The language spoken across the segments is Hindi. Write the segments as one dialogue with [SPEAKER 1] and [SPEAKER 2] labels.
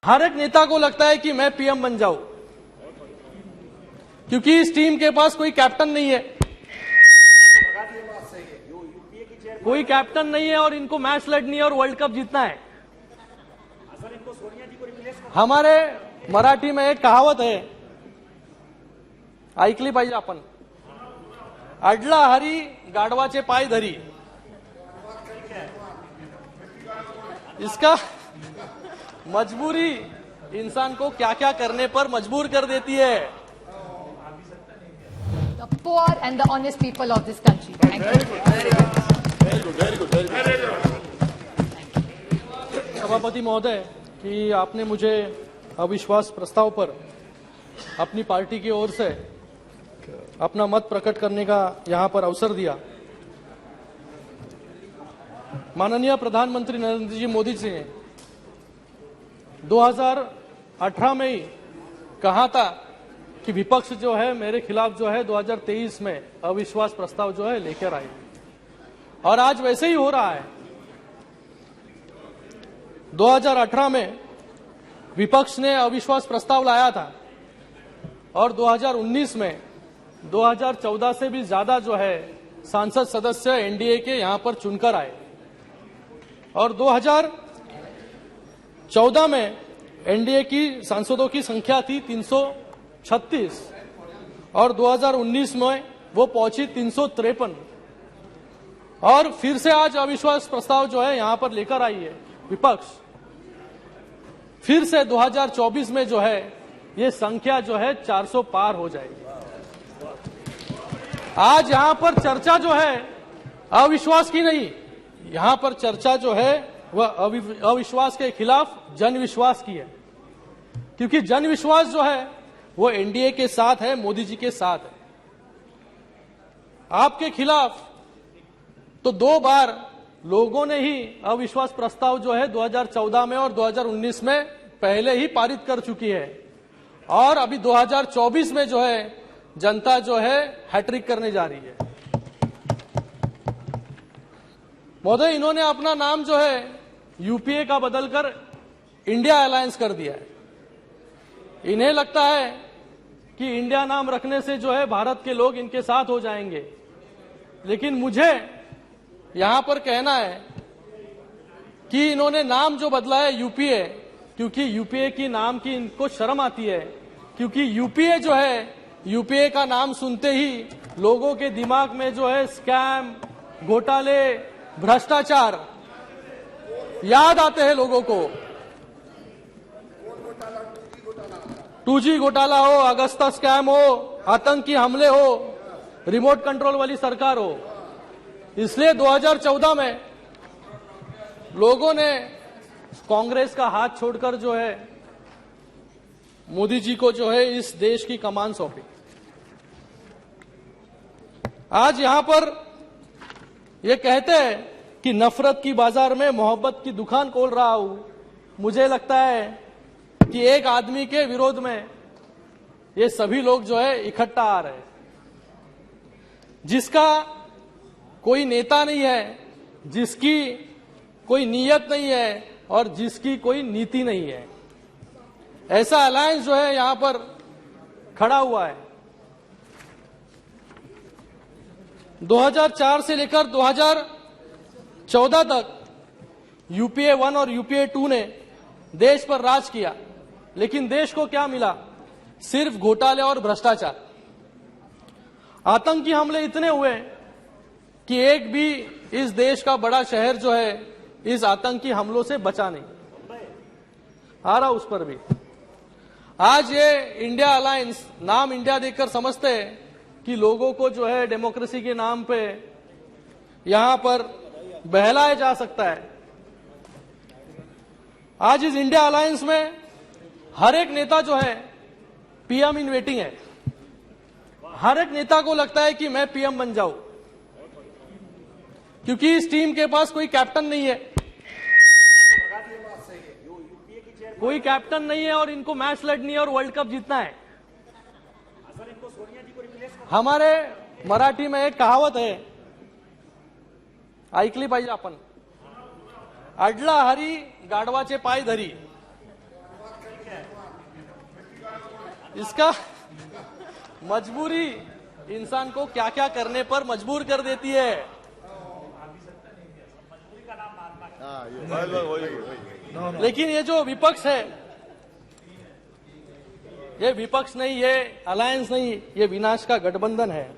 [SPEAKER 1] हर एक नेता को लगता है कि मैं पीएम बन जाऊं, क्योंकि इस टीम के पास कोई कैप्टन नहीं है, कोई कैप्टन नहीं है और इनको मैच लड़नी है और वर्ल्ड कप जीतना है। हमारे मराठी में एक कहावत है, ऐकली पाहिजे आपण, अडला हरी गाढवाचे पाय धरी। इसका मजबूरी इंसान को क्या क्या करने पर मजबूर कर देती है।
[SPEAKER 2] The poor and the honest people of this country. Thank you.
[SPEAKER 1] सभापति महोदय, कि आपने मुझे अविश्वास प्रस्ताव पर अपनी पार्टी की ओर से अपना मत प्रकट करने का यहां पर अवसर दिया। माननीय प्रधानमंत्री नरेंद्र जी मोदी जी ने 2018 में ही कहा था कि विपक्ष जो है मेरे खिलाफ जो है 2023 में अविश्वास प्रस्ताव जो है लेकर आए, और आज वैसे ही हो रहा है। 2018 में विपक्ष ने अविश्वास प्रस्ताव लाया था और 2019 में 2014 से भी ज्यादा जो है सांसद सदस्य एनडीए के यहां पर चुनकर आए, और 2014 में एनडीए की सांसदों की संख्या थी 336 और 2019 में वो पहुंची 353, और फिर से आज अविश्वास प्रस्ताव जो है यहां पर लेकर आई है विपक्ष। फिर से 2024 में जो है ये संख्या जो है 400 पार हो जाएगी। आज यहां पर चर्चा जो है अविश्वास की नहीं, यहां पर चर्चा जो है वह अविश्वास के खिलाफ जनविश्वास की है, क्योंकि जनविश्वास जो है वो एनडीए के साथ है, मोदी जी के साथ है। आपके खिलाफ तो 2 बार लोगों ने ही अविश्वास प्रस्ताव जो है 2014 में और 2019 में पहले ही पारित कर चुकी है, और अभी 2024 में जो है जनता जो है हैट्रिक करने जा रही है। महोदय, इन्होंने अपना नाम जो है यूपीए का बदलकर इंडिया अलायंस कर दिया है। इन्हें लगता है कि इंडिया नाम रखने से जो है भारत के लोग इनके साथ हो जाएंगे, लेकिन मुझे यहां पर कहना है कि इन्होंने नाम जो बदला है यूपीए, क्योंकि यूपीए की नाम की इनको शर्म आती है, क्योंकि यूपीए जो है, यूपीए का नाम सुनते ही लोगों के दिमाग में जो है स्कैम, घोटाले, भ्रष्टाचार याद आते हैं लोगों को। 2G घोटाला हो, अगस्ता स्कैम हो, आतंकी हमले हो, रिमोट कंट्रोल वाली सरकार हो। इसलिए 2014 में लोगों ने कांग्रेस का हाथ छोड़कर जो है मोदी जी को जो है इस देश की कमान सौंपी। आज यहां पर ये कहते हैं कि नफरत की बाजार में मोहब्बत की दुकान खोल रहा हूं। मुझे लगता है कि एक आदमी के विरोध में ये सभी लोग जो है इकट्ठा आ रहे हैं, जिसका कोई नेता नहीं है, जिसकी कोई नीयत नहीं है और जिसकी कोई नीति नहीं है। ऐसा अलायंस जो है यहां पर खड़ा हुआ है। 2004 से लेकर 2014 तक यूपीए 1 और यूपीए 2 ने देश पर राज किया, लेकिन देश को क्या मिला? सिर्फ घोटाले और भ्रष्टाचार। आतंकी हमले इतने हुए कि एक भी इस देश का बड़ा शहर जो है इस आतंकी हमलों से बचा नहीं। आ रहा उस पर भी। आज ये इंडिया अलायंस, नाम इंडिया देकर समझते हैं कि लोगों को जो है डेमोक्रेसी के नाम पे यहां पर बहलाया जा सकता है। आज इस इंडिया अलायंस में हर एक नेता जो है पीएम इन वेटिंग है। हर एक नेता को लगता है कि मैं पीएम बन जाऊं, क्योंकि इस टीम के पास कोई कैप्टन नहीं है, कोई कैप्टन नहीं है और इनको मैच लड़नी है और वर्ल्ड कप जीतना है। हमारे मराठी में एक कहावत है, ऐकली पाहिजे आपण, अडला हरी गाढवाचे पाय धरी। इसका मजबूरी इंसान को क्या क्या करने पर मजबूर कर देती है। लेकिन ये जो विपक्ष है, ये विपक्ष नहीं, ये अलायंस नहीं, ये विनाश का गठबंधन है।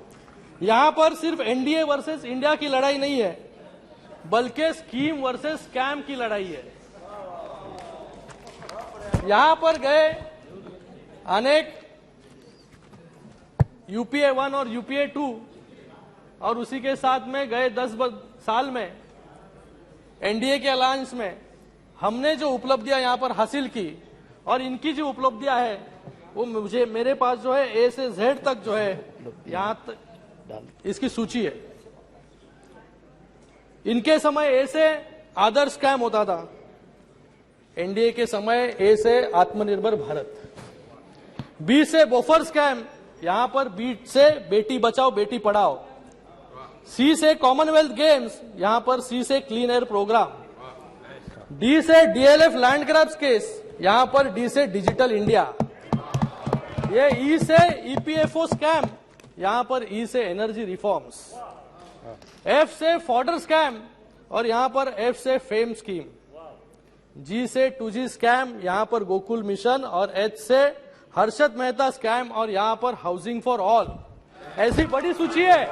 [SPEAKER 1] यहां पर सिर्फ एनडीए वर्सेस इंडिया की लड़ाई नहीं है, बल्कि स्कीम वर्सेस स्कैम की लड़ाई है। यहां पर गए अनेक यूपीए 1 और यूपीए 2 और उसी के साथ में गए 10 साल में एनडीए के अलायंस में हमने जो उपलब्धियां यहां पर हासिल की, और इनकी जो उपलब्धियां है वो मेरे पास जो है ए से जेड तक जो है यहां तक इसकी सूची है। इनके समय ए से आदर्श स्कैम होता था, एनडीए के समय ए से आत्मनिर्भर भारत, बी से बोफर स्कैम, यहां पर बी से बेटी बचाओ बेटी पढ़ाओ, सी से कॉमनवेल्थ गेम्स, यहां पर सी से क्लीन एयर प्रोग्राम, डी से डीएलएफ लैंड ग्रैब्स केस, यहां पर डी से डिजिटल इंडिया, ये ई से ईपीएफओ स्कैम, यहां पर ई से एनर्जी रिफॉर्म्स, एफ से फॉर्डर स्कैम और यहां पर एफ से फेम स्कीम, जी से 2G स्कैम, यहां पर गोकुल मिशन, और एच से हर्षद मेहता स्कैम और यहां पर हाउसिंग फॉर ऑल। ऐसी बड़ी सूची है,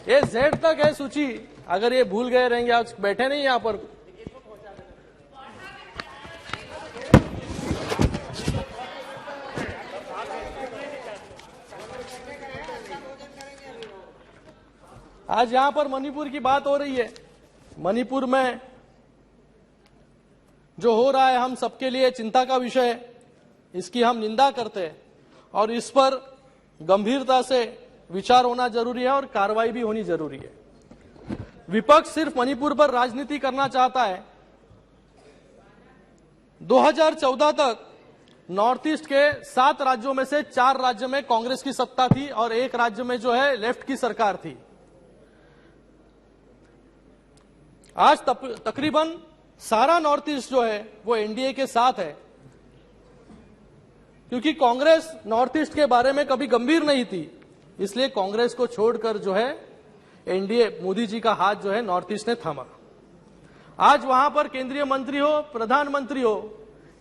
[SPEAKER 1] ये जेड तक है सूची। अगर ये भूल गए रहेंगे, आज बैठे नहीं यहां पर, आज यहां पर मणिपुर की बात हो रही है। मणिपुर में जो हो रहा है हम सबके लिए चिंता का विषय है, इसकी हम निंदा करते हैं और इस पर गंभीरता से विचार होना जरूरी है और कार्रवाई भी होनी जरूरी है। विपक्ष सिर्फ मणिपुर पर राजनीति करना चाहता है। 2014 तक नॉर्थ ईस्ट के 7 राज्यों में से 4 राज्यों में कांग्रेस की सत्ता थी और 1 राज्य में जो है लेफ्ट की सरकार थी। आज तकरीबन सारा नॉर्थ ईस्ट जो है वो एनडीए के साथ है, क्योंकि कांग्रेस नॉर्थ ईस्ट के बारे में कभी गंभीर नहीं थी, इसलिए कांग्रेस को छोड़कर जो है एनडीए, मोदी जी का हाथ जो है नॉर्थ ईस्ट ने थामा। आज वहां पर केंद्रीय मंत्री हो, प्रधानमंत्री हो,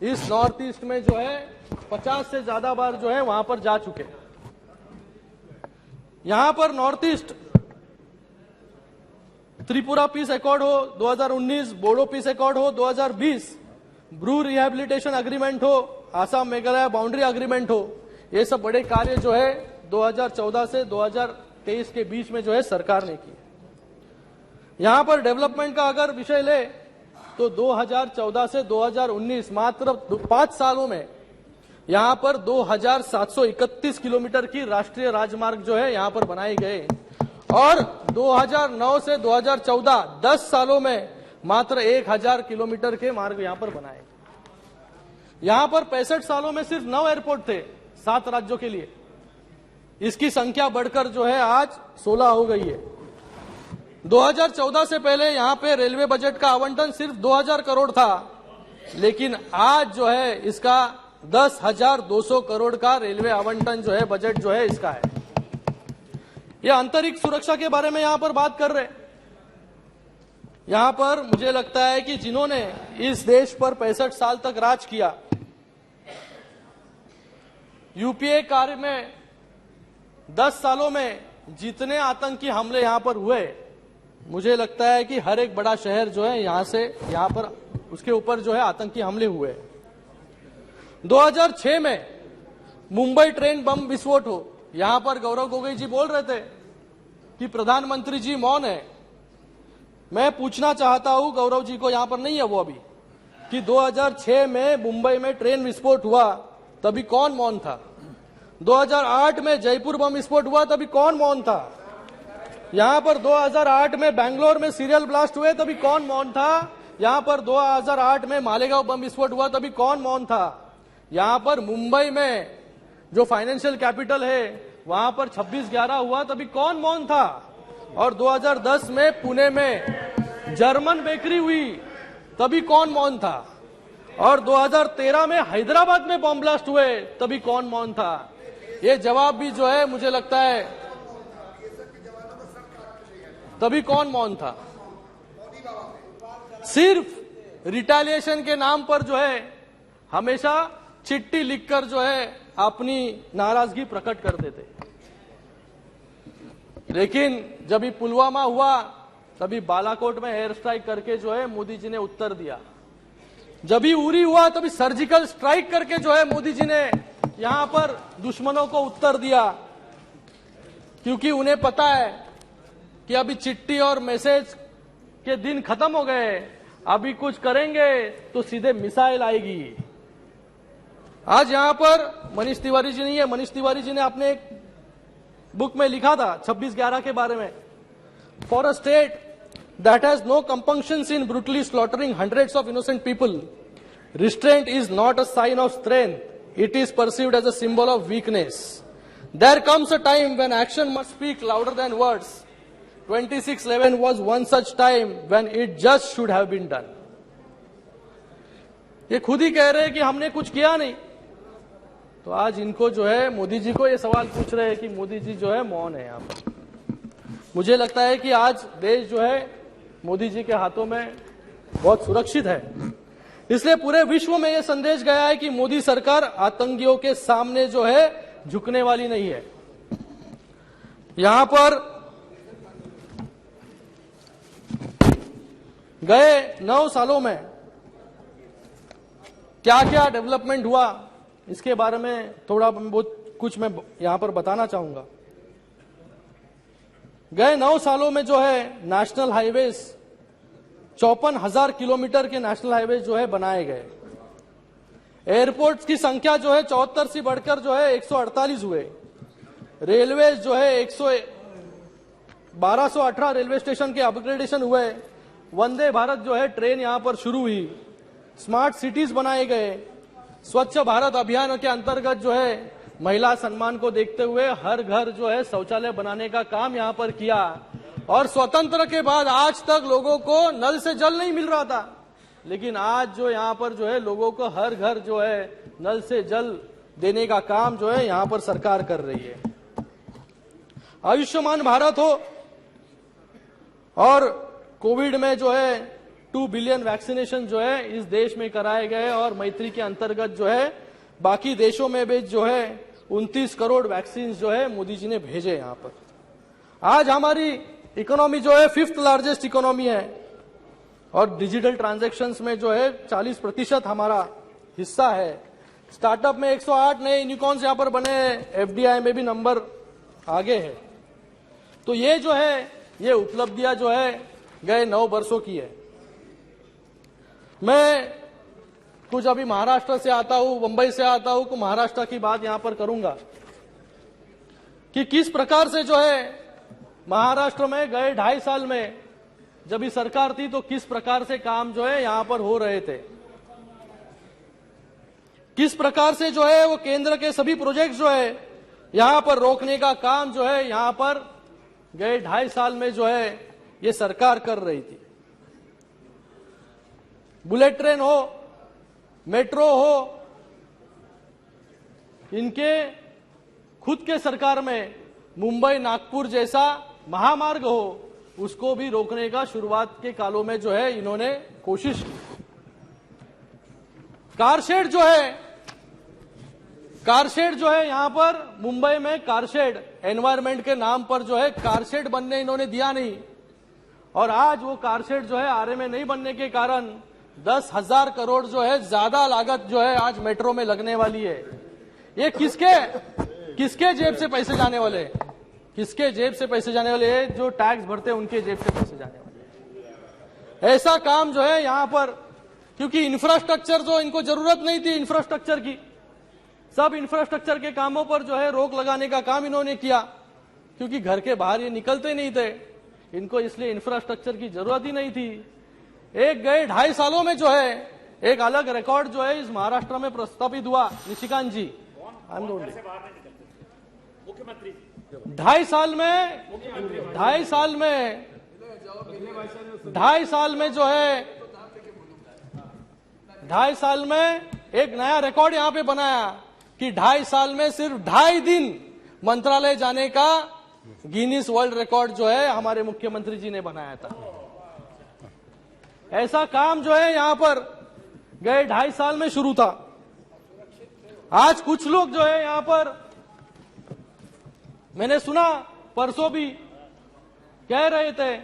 [SPEAKER 1] इस नॉर्थ ईस्ट में जो है 50 से ज्यादा बार जो है वहां पर जा चुके। यहां पर north east Tripura peace accord हो 2019, बोडो पीस अकॉर्ड हो 2020, ब्रू रिहेबिलिटेशन अग्रीमेंट हो, आसाम मेघालय बाउंड्री अग्रीमेंट हो, ये सब बड़े कार्य जो है 2014 से 2023 के बीच में जो है सरकार ने की। यहां पर डेवलपमेंट का अगर विषय ले तो 2014 से 2019 मात्र 5 सालों में यहां पर 2731 किलोमीटर की राष्ट्रीय राजमार्ग जो है यहां पर बनाए गए, और 2009 से 2014 10 सालों में मात्र 1000 किलोमीटर के मार्ग यहां पर बनाए। यहां पर 65 सालों में सिर्फ 9 एयरपोर्ट थे 7 राज्यों के लिए, इसकी संख्या बढ़कर जो है आज 16 हो गई है। 2014 से पहले यहां पे रेलवे बजट का आवंटन सिर्फ 2000 करोड़ था, लेकिन आज जो है इसका 10,200 करोड़ का रेलवे आवंटन जो है बजट जो है इसका है। यह अंतरिक्ष सुरक्षा के बारे में यहां पर बात कर रहे। यहां पर मुझे लगता है कि जिन्होंने इस देश पर 65 साल तक राज किया, यूपीए कार्य में 10 सालों में जितने आतंकी हमले यहां पर हुए, मुझे लगता है कि हर एक बड़ा शहर जो है यहां पर उसके ऊपर जो है आतंकी हमले हुए। 2006 में मुंबई ट्रेन बम विस्फोट हो, यहां पर गौरव गोगोई जी बोल रहे थे कि प्रधानमंत्री जी मौन है। मैं पूछना चाहता हूं, गौरव जी को यहां पर नहीं है वो अभी, कि 2006 में मुंबई में ट्रेन विस्फोट हुआ तभी कौन मौन था? 2008 में जयपुर बम विस्फोट हुआ तभी कौन मौन था? यहां पर 2008 में बेंगलोर में सीरियल ब्लास्ट हुए तभी कौन मौन था? यहां पर 2008 में मालेगांव बम विस्फोट हुआ तभी कौन मौन था? यहां पर मुंबई में जो फाइनेंशियल कैपिटल है वहां पर 26/11 हुआ तभी कौन मौन था? और 2010 में पुणे में जर्मन बेकरी हुई तभी कौन मौन था? और 2013 में हैदराबाद में बॉम्ब ब्लास्ट हुए तभी कौन मौन था? ये जवाब भी जो है मुझे लगता है तभी कौन मौन था? सिर्फ रिटेलिएशन के नाम पर जो है हमेशा चिट्ठी लिखकर जो है अपनी नाराजगी प्रकट करते थे, लेकिन जब भी पुलवामा हुआ तभी बालाकोट में एयर स्ट्राइक करके जो है मोदी जी ने उत्तर दिया। जब भी उरी हुआ तभी सर्जिकल स्ट्राइक करके जो है मोदी जी ने यहां पर दुश्मनों को उत्तर दिया, क्योंकि उन्हें पता है कि अभी चिट्ठी और मैसेज के दिन खत्म हो गए, अभी कुछ करेंगे तो सीधे मिसाइल आएगी। आज यहां पर मनीष तिवारी जी नहीं है, मनीष तिवारी जी ने अपने एक बुक में लिखा था 26/11 के बारे में, for a state that has no compunctions in brutally slaughtering hundreds of innocent people, restraint is not a sign of strength, it is perceived as a symbol of weakness. There comes a time when action must speak louder than words. 26/11 was one such time when it just should have been done. ये खुद ही कह रहे हैं कि हमने कुछ किया नहीं, तो आज इनको जो है मोदी जी को ये सवाल पूछ रहे हैं कि मोदी जी जो है मौन है यहां पर। मुझे लगता है कि आज देश जो है मोदी जी के हाथों में बहुत सुरक्षित है, इसलिए पूरे विश्व में यह संदेश गया है कि मोदी सरकार आतंकियों के सामने जो है झुकने वाली नहीं है। यहां पर गए 9 सालों में क्या क्या डेवलपमेंट हुआ, इसके बारे में थोड़ा बहुत कुछ मैं यहां पर बताना चाहूंगा। गए 9 सालों में जो है नेशनल हाईवेज 54,000 किलोमीटर के नेशनल हाईवेज जो है बनाए गए। एयरपोर्ट्स की संख्या जो है 74 से बढ़कर जो है 148 हुए। रेलवेज जो है 1218 रेलवे स्टेशन के अपग्रेडेशन हुए। वंदे भारत जो है ट्रेन यहां पर शुरू हुई। स्मार्ट सिटीज बनाए गए। स्वच्छ भारत अभियान के अंतर्गत जो है महिला सम्मान को देखते हुए हर घर जो है शौचालय बनाने का काम यहां पर किया। और स्वतंत्र के बाद आज तक लोगों को नल से जल नहीं मिल रहा था, लेकिन आज जो यहां पर जो है लोगों को हर घर जो है नल से जल देने का काम जो है यहां पर सरकार कर रही है। आयुष्मान भारत हो और कोविड में जो है 2 बिलियन वैक्सीनेशन जो है इस देश में कराए गए और मैत्री के अंतर्गत जो है बाकी देशों में भी जो है 29 करोड़ वैक्सीन जो है मोदी जी ने भेजे यहां पर। आज हमारी इकोनॉमी जो है 5th लार्जेस्ट इकोनॉमी है और डिजिटल ट्रांजैक्शंस में जो है 40% हमारा हिस्सा है। स्टार्टअप में 108 नए यूनिकॉर्न्स यहां पर बने हैं। एफडीआई में भी नंबर आगे है। तो ये जो है ये उपलब्धियां जो है गए 9 वर्षों की है। मैं कुछ अभी महाराष्ट्र से आता हूं, मुंबई से आता हूं, तो महाराष्ट्र की बात यहां पर करूंगा कि किस प्रकार से जो है महाराष्ट्र में गए 2.5 साल में जब भी सरकार थी तो किस प्रकार से काम जो है यहां पर हो रहे थे, किस प्रकार से जो है वो केंद्र के सभी प्रोजेक्ट जो है यहां पर रोकने का काम जो है यहां पर गए 2.5 साल में जो है ये सरकार कर रही थी। बुलेट ट्रेन हो, मेट्रो हो, इनके खुद के सरकार में मुंबई नागपुर जैसा महामार्ग हो, उसको भी रोकने का शुरुआत के कालों में जो है इन्होंने कोशिश की। कारशेड जो है यहां पर मुंबई में कारशेड एनवायरमेंट के नाम पर जो है कारशेड बनने इन्होंने दिया नहीं, और आज वो कारशेड जो है आरए में नहीं बनने के कारण 10,000 करोड़ जो है ज्यादा लागत जो है आज मेट्रो में लगने वाली है। ये किसके जेब से पैसे जाने वाले? किसके जेब से पैसे जाने वाले हैं? जो टैक्स भरते हैं उनके जेब से पैसे जाने वाले। ऐसा काम जो है यहां पर, क्योंकि इंफ्रास्ट्रक्चर जो इनको जरूरत नहीं थी इंफ्रास्ट्रक्चर की, सब इंफ्रास्ट्रक्चर के कामों पर जो है रोक लगाने का काम इन्होंने किया, क्योंकि घर के बाहर ये निकलते नहीं थे, इनको इसलिए इंफ्रास्ट्रक्चर की जरूरत ही नहीं थी। एक गए 2.5 सालों में जो है एक अलग रिकॉर्ड जो है इस महाराष्ट्र में प्रस्तापित हुआ। निशिकांत जी, मुख्यमंत्री 2.5 साल में जो है 2.5 साल में एक नया रिकॉर्ड यहां पे बनाया कि 2.5 साल में सिर्फ 2.5 दिन मंत्रालय जाने का गिनीज वर्ल्ड रिकॉर्ड जो है हमारे मुख्यमंत्री जी ने बनाया था। ऐसा काम जो है यहां पर गए 2.5 साल में शुरू था। आज कुछ लोग जो है यहां पर, मैंने सुना परसों भी कह रहे थे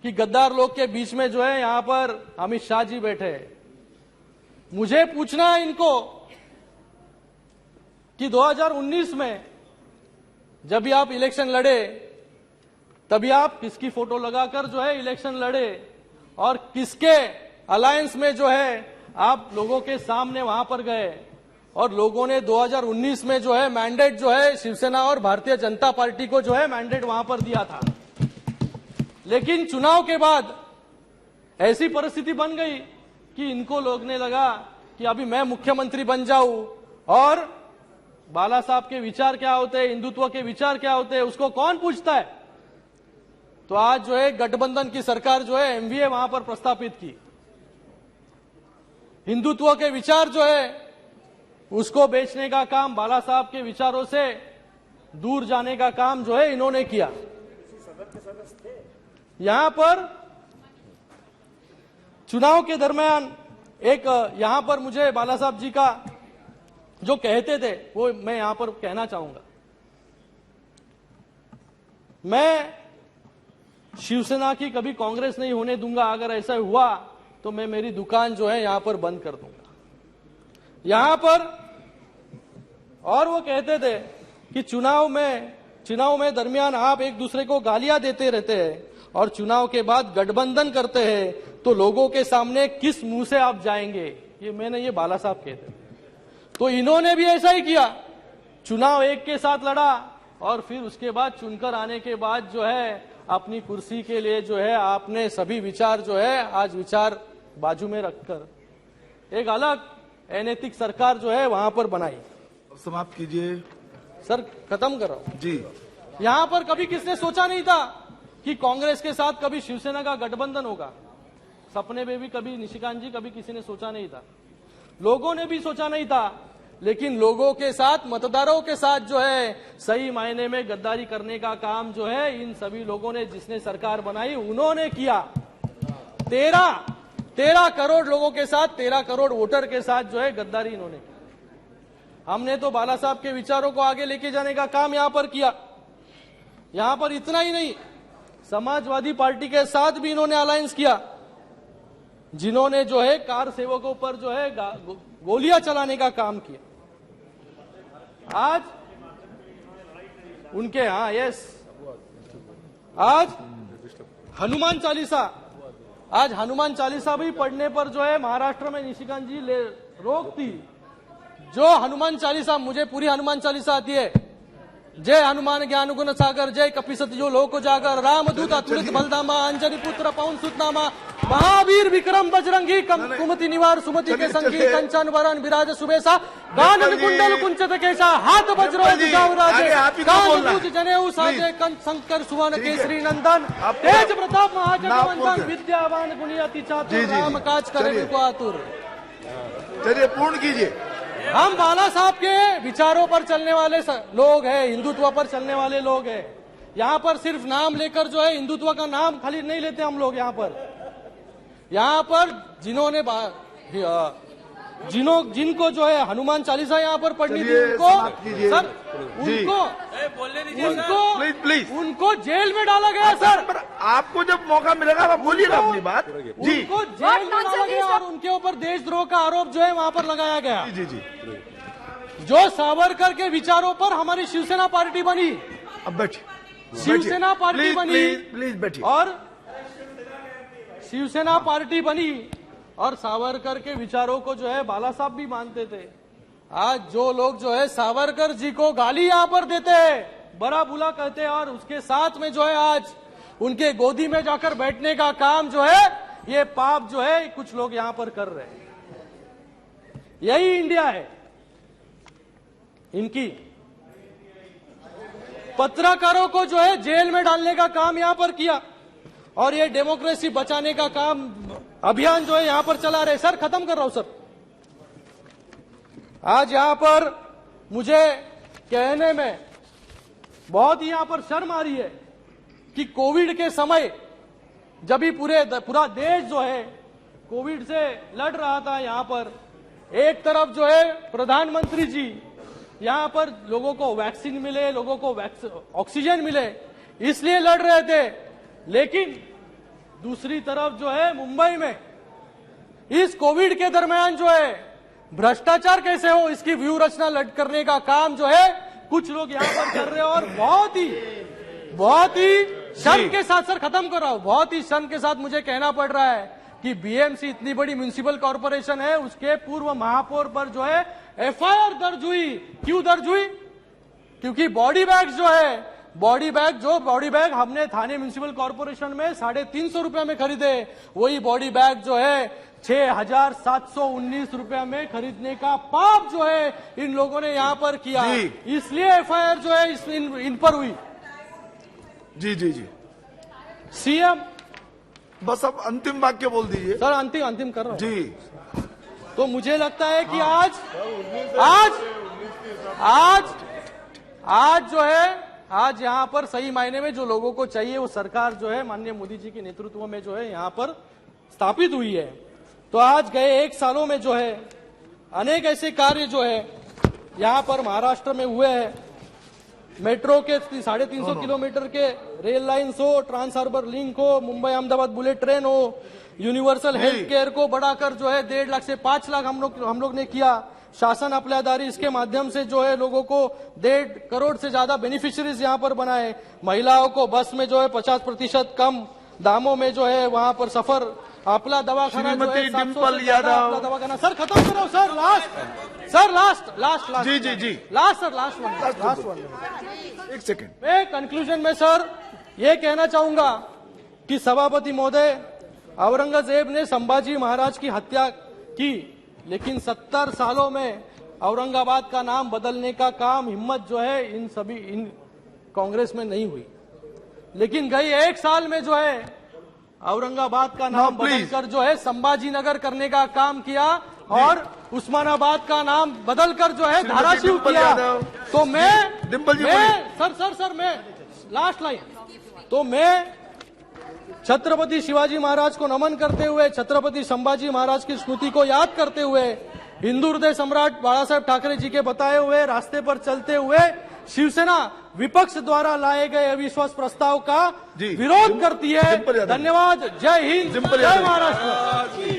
[SPEAKER 1] कि गद्दार लोग के बीच में जो है यहां पर अमित शाह जी बैठे हैं। मुझे पूछना है इनको कि 2019 में जब भी आप इलेक्शन लड़े तभी आप किसकी फोटो लगाकर जो है इलेक्शन लड़े और किसके अलायंस में जो है आप लोगों के सामने वहां पर गए और लोगों ने 2019 में जो है मैंडेट जो है शिवसेना और भारतीय जनता पार्टी को जो है मैंडेट वहां पर दिया था। लेकिन चुनाव के बाद ऐसी परिस्थिति बन गई कि इनको लोगने लगा कि अभी मैं मुख्यमंत्री बन जाऊं और बाला साहब के विचार क्या होते हैं, हिंदुत्व के विचार क्या होते हैं, उसको कौन पूछता है। तो आज जो है गठबंधन की सरकार जो है एमवीए वहां पर प्रस्तापित की। हिंदुत्व के विचार जो है उसको बेचने का काम, बाला साहब के विचारों से दूर जाने का काम जो है इन्होंने किया। यहां पर चुनाव के दरमियान एक यहां पर मुझे बाला साहब जी का जो कहते थे वो मैं यहां पर कहना चाहूंगा। मैं शिवसेना की कभी कांग्रेस नहीं होने दूंगा, अगर ऐसा हुआ तो मैं मेरी दुकान जो है यहां पर बंद कर दूंगा यहां पर। और वो कहते थे कि चुनाव में दरमियान आप एक दूसरे को गालियां देते रहते हैं और चुनाव के बाद गठबंधन करते हैं तो लोगों के सामने किस मुंह से आप जाएंगे। ये बाला साहब कहते थे। तो इन्होंने भी ऐसा ही किया, चुनाव एक के साथ लड़ा और फिर उसके बाद चुनकर आने के बाद जो है अपनी कुर्सी के लिए जो है आपने सभी विचार जो है आज विचार बाजू में रखकर एक अलग अनैतिक सरकार जो है वहां पर बनाई।
[SPEAKER 3] समाप्त कीजिए
[SPEAKER 1] सर, खत्म कर रहा हूं
[SPEAKER 3] जी।
[SPEAKER 1] यहां पर कभी किसने सोचा नहीं था कि कांग्रेस के साथ कभी शिवसेना का गठबंधन होगा। सपने में भी कभी निशिकांत जी कभी किसी ने सोचा नहीं था, लोगों ने भी सोचा नहीं था। लेकिन लोगों के साथ, मतदारों के साथ जो है सही मायने में गद्दारी करने का काम जो है इन सभी लोगों ने, जिसने सरकार बनाई उन्होंने किया। 13 करोड़ लोगों के साथ, 13 करोड़ वोटर के साथ जो है गद्दारी इन्होंने की। हमने तो बाला साहब के विचारों को आगे लेके जाने का काम यहां पर किया। यहां पर इतना ही नहीं, समाजवादी पार्टी के साथ भी इन्होंने अलायंस किया, जिन्होंने जो है कार सेवकों पर जो है गोलियां चलाने का काम किया। आज उनके आज हनुमान चालीसा भी पढ़ने पर जो है महाराष्ट्र में निशिकांत जी रोक थी। जो हनुमान चालीसा, मुझे पूरी हनुमान चालीसा आती है। जय हनुमान ज्ञान गुण सागर, जय कपिसति जो लोक जागर, रामदूत अतुलित बलधामा, अंजनी पुत्र पवन सुतनामा, महावीर विक्रम बजरंगी, कुमति निवार सुमति के संगी, कंचन वरण विराज सुबेसा, गानन कुंडल कुंचित केशा, हाथ वज्रो राजे, कांच जनेऊ साजे, शंकर सुवन केसरी नंदन, तेज प्रताप महाजगवंदन, विद्यावान गुणी अति चातुर, राम काज करे को आतुर।
[SPEAKER 3] चलिए पूर्ण कीजिए।
[SPEAKER 1] हम बाला साहब के विचारों पर चलने वाले लोग हैं, हिंदुत्व पर चलने वाले लोग हैं। यहाँ पर सिर्फ नाम लेकर जो है हिंदुत्व का नाम खाली नहीं लेते हम लोग। यहाँ पर जिनको जो है हनुमान चालीसा यहाँ पर पढ़नी थी उनको सर उनको जेल में डाला गया सर।
[SPEAKER 3] आपको जब मौका मिलेगा आप बोलिए ना अपनी बात जी।
[SPEAKER 1] उनको जेल में डाला गया और उनके ऊपर देशद्रोह का आरोप जो है वहां पर लगाया गया।
[SPEAKER 3] जी जी।
[SPEAKER 1] जो सावरकर के विचारों पर हमारी शिवसेना पार्टी बनी,
[SPEAKER 3] अब बैठिए।
[SPEAKER 1] शिवसेना पार्टी बनी,
[SPEAKER 3] प्लीज बैठिए।
[SPEAKER 1] और शिवसेना पार्टी बनी और सावरकर के विचारों को जो है बाला साहब भी मानते थे। आज जो लोग जो है सावरकर जी को गाली यहां पर देते हैं, बड़ा बुला कहते हैं और उसके साथ में जो है आज उनके गोदी में जाकर बैठने का काम जो है ये पाप जो है कुछ लोग यहां पर कर रहे हैं। यही इंडिया है इनकी। पत्रकारों को जो है जेल में डालने का काम यहां पर किया और ये डेमोक्रेसी बचाने का काम अभियान जो है यहां पर चला रहे। सर खत्म कर रहा हूं सर। आज यहां पर मुझे कहने में बहुत ही यहां पर शर्म आ रही है कि कोविड के समय जब भी पूरा देश जो है कोविड से लड़ रहा था, यहां पर एक तरफ जो है प्रधानमंत्री जी यहां पर लोगों को वैक्सीन मिले, लोगों को ऑक्सीजन मिले, इसलिए लड़ रहे थे। लेकिन दूसरी तरफ जो है मुंबई में इस कोविड के दरमियान जो है भ्रष्टाचार कैसे हो इसकी व्यू रचना लड़ करने का काम जो है कुछ लोग यहां पर कर रहे हैं। और बहुत ही शर्म के साथ, सर खत्म कर रहा हूं, बहुत ही शर्म के साथ मुझे कहना पड़ रहा है कि बीएमसी इतनी बड़ी म्युनिसिपल कॉर्पोरेशन है, उसके पूर्व महापौर पर जो है एफआईआर दर्ज हुई। क्यों दर्ज हुई? क्योंकि बॉडी बैग जो है, बॉडी बैग हमने थाने म्युनिसिपल कॉर्पोरेशन में 350 रुपए में खरीदे, वही बॉडी बैग जो है 6,719 रुपए में खरीदने का पाप जो है इन लोगों ने यहां पर किया, इसलिए एफआईआर जो है इन पर हुई।
[SPEAKER 3] जी
[SPEAKER 1] सीएम,
[SPEAKER 3] बस अब अंतिम वाक्य बोल दीजिए।
[SPEAKER 1] सर अंतिम कर रहा हूं
[SPEAKER 3] जी।
[SPEAKER 1] तो मुझे लगता है कि आज जो है आज यहां पर सही मायने में जो लोगों को चाहिए वो सरकार जो है माननीय मोदी जी के नेतृत्व में जो है यहां पर स्थापित हुई है। तो आज गए 1 सालों में जो है अनेक ऐसे कार्य जो है यहां पर महाराष्ट्र में हुए हैं। मेट्रो के 350 किलोमीटर के रेल लाइन्स हो, ट्रांस हार्बर लिंक हो, मुंबई अहमदाबाद बुलेट ट्रेन हो, यूनिवर्सल हेल्थ केयर को बढ़ाकर जो है 1.5 लाख से 5 लाख हम लोग ने किया। शासन आपल्या दारी, इसके माध्यम से जो है लोगों को 1.5 करोड़ से ज्यादा बेनिफिशियरीज यहां पर बनाए। महिलाओं को बस में जो है 50% कम दामों में जो है वहां पर सफर। आपला दवाखाना जो है 700 से ज्यादा आपला दवाखाना। सर खत्म करो सर, लास्ट वन।
[SPEAKER 3] 1 सेकेंड।
[SPEAKER 1] मैं कंक्लूजन में सर ये कहना चाहूंगा कि सभापति महोदय, औरंगजेब ने संभाजी महाराज की हत्या की, लेकिन 70 सालों में औरंगाबाद का नाम बदलने का काम हिम्मत जो है इन कांग्रेस में नहीं हुई। लेकिन गई 1 साल में जो है औरंगाबाद का नाम बदलकर जो है संभाजी नगर करने का काम किया और उस्मानाबाद का नाम बदलकर जो है धाराशिव किया। तो मैं लास्ट लाइन, तो मैं छत्रपति शिवाजी महाराज को नमन करते हुए, छत्रपति संभाजी महाराज की स्मृति को याद करते हुए, हिंदू हृदय सम्राट बाला साहेब ठाकरे जी के बताए हुए रास्ते पर चलते हुए शिवसेना विपक्ष द्वारा लाए गए अविश्वास प्रस्ताव का विरोध करती है। धन्यवाद। जय हिंद, जय महाराष्ट्र।